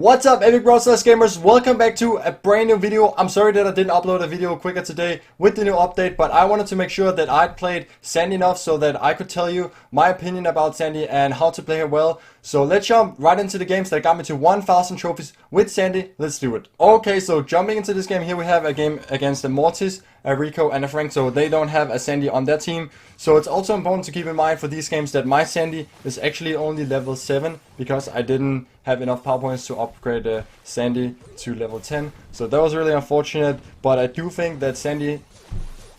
What's up, epic Brawl Stars gamers? Welcome back to a brand new video. I'm sorry that I didn't upload a video quicker today with the new update, but I wanted to make sure that I'd played Sandy enough so that I could tell you my opinion about Sandy and how to play her well. So let's jump right into the games that got me to 1000 trophies with Sandy. Let's do it. Okay, so jumping into this game, here we have a game against a Mortis, a Rico and a Frank, so they don't have a Sandy on their team. So it's also important to keep in mind for these games that my Sandy is actually only level 7 because I didn't have enough power points to upgrade Sandy to level 10. So that was really unfortunate, but I do think that Sandy,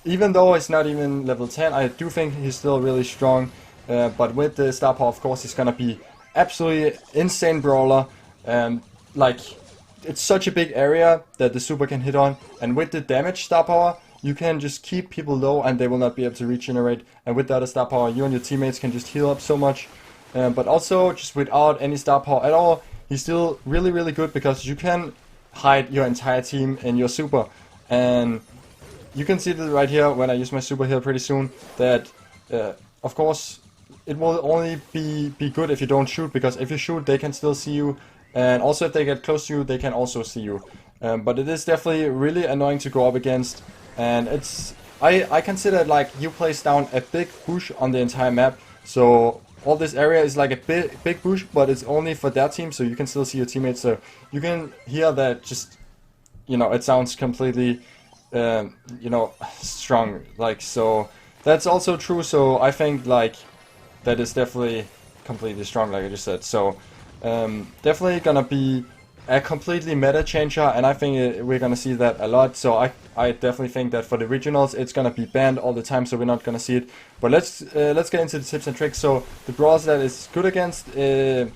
even though it's not even level 10, I do think he's still really strong. But with the star power, of course, he's gonna be absolutely insane brawler. Like, it's such a big area that the super can hit on, and with the damage star power, you can just keep people low and they will not be able to regenerate. And with the other star power, you and your teammates can just heal up so much. But also, just without any star power at all, he's still really good because you can hide your entire team in your super. And you can see that right here when I use my super here pretty soon, that of course it will only be good if you don't shoot, because if you shoot they can still see you, and also if they get close to you they can also see you. But it is definitely really annoying to go up against, and I consider it like you place down a big bush on the entire map, so all this area is like a big bush, but it's only for their team, so you can still see your teammates. So you can hear that, just, you know, it sounds completely you know, strong, like, so that's also true. So I think like that is definitely completely strong, like I just said. So definitely gonna be a completely meta changer, and I think we're gonna see that a lot. So I definitely think that for the regionals it's gonna be banned all the time, so we're not gonna see it. But let's get into the tips and tricks. So the brawlers that is good against is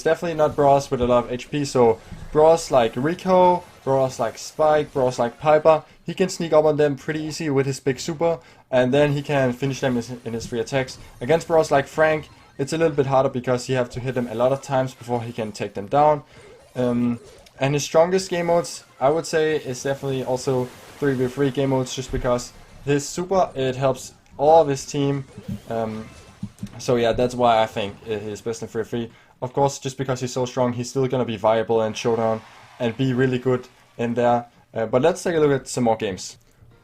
definitely not brawlers with a lot of HP. So brawlers like Rico, brawlers like Spike, brawlers like Piper, he can sneak up on them pretty easy with his big super, and then he can finish them in his 3 attacks. Against brawlers like Frank, it's a little bit harder because you have to hit them a lot of times before he can take them down. And his strongest game modes, I would say, is definitely also 3v3 game modes, just because his super, it helps all of his team. So yeah, that's why I think he's best in 3v3. Of course, just because he's so strong, he's still gonna be viable in Showdown and be really good in there. But let's take a look at some more games.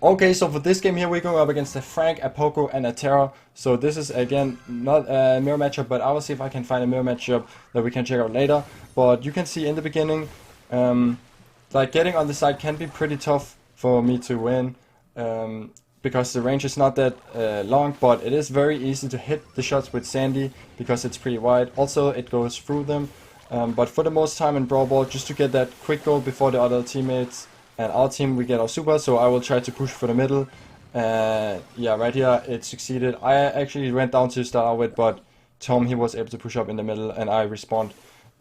Okay, so for this game here, we're going up against a Frank, a Poco, and a Terra. So this is, again, not a mirror matchup, but I will see if I can find a mirror matchup that we can check out later. But you can see in the beginning, like, getting on the side can be pretty tough for me to win, because the range is not that long, but it is very easy to hit the shots with Sandy because it's pretty wide. Also, it goes through them. But for the most time in Brawl Ball, just to get that quick goal before the other teammates and our team, we get our super, so I will try to push for the middle. Yeah, right here it succeeded. I actually went down to start out with, but Tom, he was able to push up in the middle, and I respawned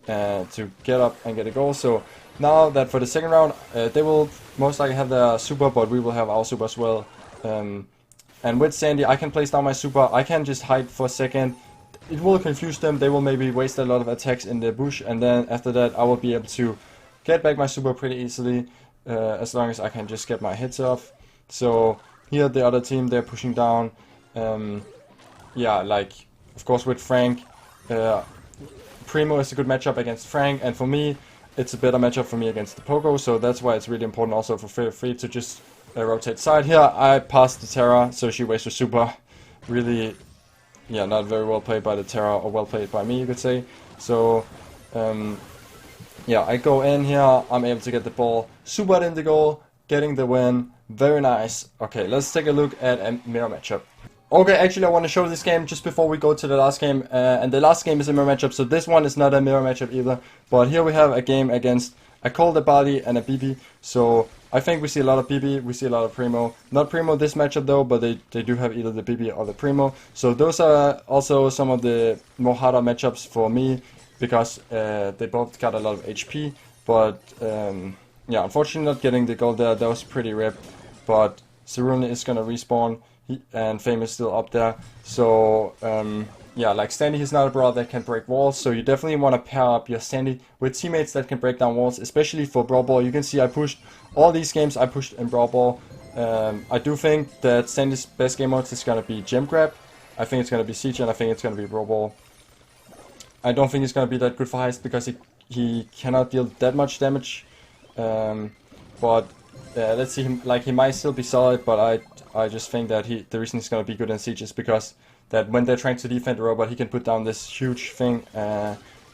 to get up and get a goal. So now that for the second round, they will most likely have their super, but we will have our super as well. And with Sandy, I can place down my super, I can just hide for a second. It will confuse them, they will maybe waste a lot of attacks in the bush, and then after that I will be able to get back my super pretty easily, as long as I can just get my hits off. So here the other team, they're pushing down. Yeah, like, of course with Frank, Primo is a good matchup against Frank, and for me it's a better matchup for me against the Poco, so that's why it's really important also for free to just rotate side. Here I passed the Terra, so she wastes her super. Really, yeah, not very well played by the Terra, or well played by me, you could say. So yeah, I go in here, I'm able to get the ball, super in the goal, getting the win. Very nice. Okay, let's take a look at a mirror matchup. Okay, actually I want to show this game just before we go to the last game, and the last game is a mirror matchup, so this one is not a mirror matchup either. But here we have a game against a Cold, a Body, and a BB. So I think we see a lot of BB, we see a lot of Primo. Not Primo this matchup though, but they do have either the BB or the Primo. So those are also some of the more harder matchups for me, because they both got a lot of HP. But yeah, unfortunately not getting the gold there, that was pretty ripped. But Saruna is gonna respawn, and Fame is still up there. So yeah, like Sandy, he's not a brawler that can break walls, so you definitely want to pair up your Sandy with teammates that can break down walls, especially for Brawl Ball. You can see I pushed all these games, I pushed in Brawl Ball. I do think that Sandy's best game mode is going to be Gem Grab. I think it's going to be Siege, and I think it's going to be Brawl Ball. I don't think he's going to be that good for Heist because he cannot deal that much damage. But let's see, he might still be solid, but I just think that the reason he's gonna be good in Siege is because that when they're trying to defend the robot, he can put down this huge thing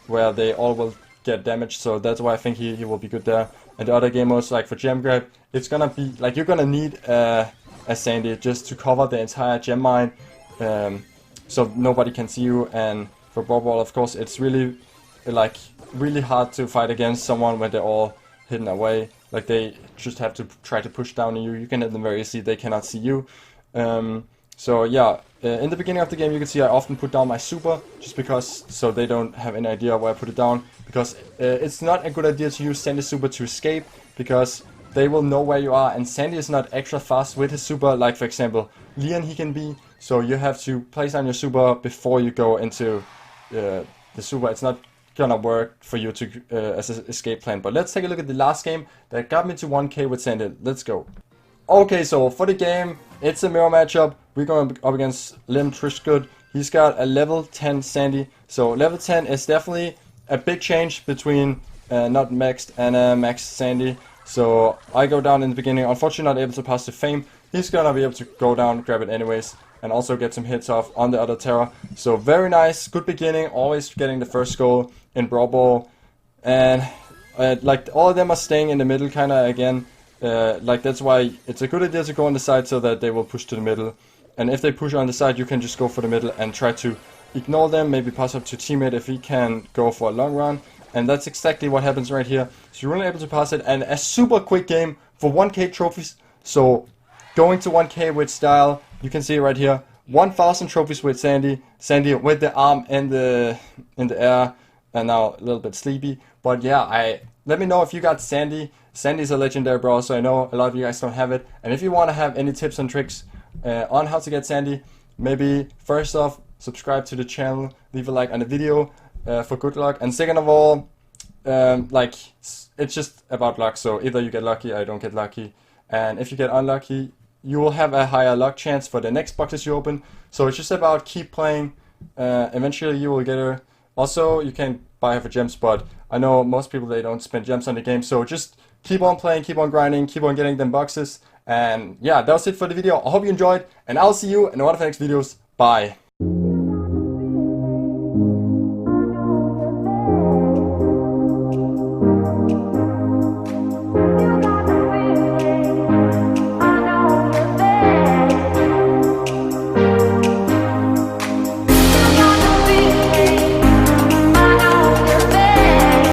where they all will get damaged. So that's why I think he will be good there. And the other game modes, like for gem grab, it's gonna be like you're gonna need a Sandy just to cover the entire gem mine, so nobody can see you. And for Brawl, of course, it's really hard to fight against someone when they're all hidden away. Like they just have to try to push down on you. You can hit them very easily. They cannot see you. So yeah, in the beginning of the game, you can see I often put down my super just because so they don't have any idea where I put it down. Because it's not a good idea to use Sandy's super to escape, because they will know where you are, and Sandy is not extra fast with his super, like for example Leon he can be. So you have to place down your super before you go into the super. It's not gonna work for you to as an escape plan. But let's take a look at the last game that got me to 1k with Sandy. Let's go. Okay, so for the game, it's a mirror matchup. We're going up against Lim Trishgood. He's got a level 10 Sandy. So level 10 is definitely a big change between not maxed and maxed Sandy. So I go down in the beginning, unfortunately not able to pass the Fame. He's gonna be able to go down, grab it anyways, and also get some hits off on the other Terra. So very nice, good beginning, always getting the first goal in Brawl Ball. And like all of them are staying in the middle kinda again. Like that's why it's a good idea to go on the side so that they will push to the middle. And if they push on the side, you can just go for the middle and try to ignore them, maybe pass up to teammate if he can go for a long run. And that's exactly what happens right here. So you're really able to pass it, and a super quick game for 1k trophies. So going to 1k with style, you can see right here, 1000 trophies with Sandy. Sandy with the arm in the air, and now a little bit sleepy. But yeah, let me know if you got Sandy. Sandy's a legendary brawler, so I know a lot of you guys don't have it. And if you want to have any tips and tricks on how to get Sandy, maybe first off, subscribe to the channel, leave a like on the video for good luck. And second of all, like it's just about luck. So either you get lucky or you don't get lucky. And if you get unlucky, you will have a higher luck chance for the next boxes you open. So it's just about keep playing. Eventually you will get her. Also, you can buy her for gems, but I know most people, they don't spend gems on the game. So just keep on playing, keep on grinding, keep on getting them boxes. And yeah, that was it for the video. I hope you enjoyed, and I'll see you in one of the next videos. Bye.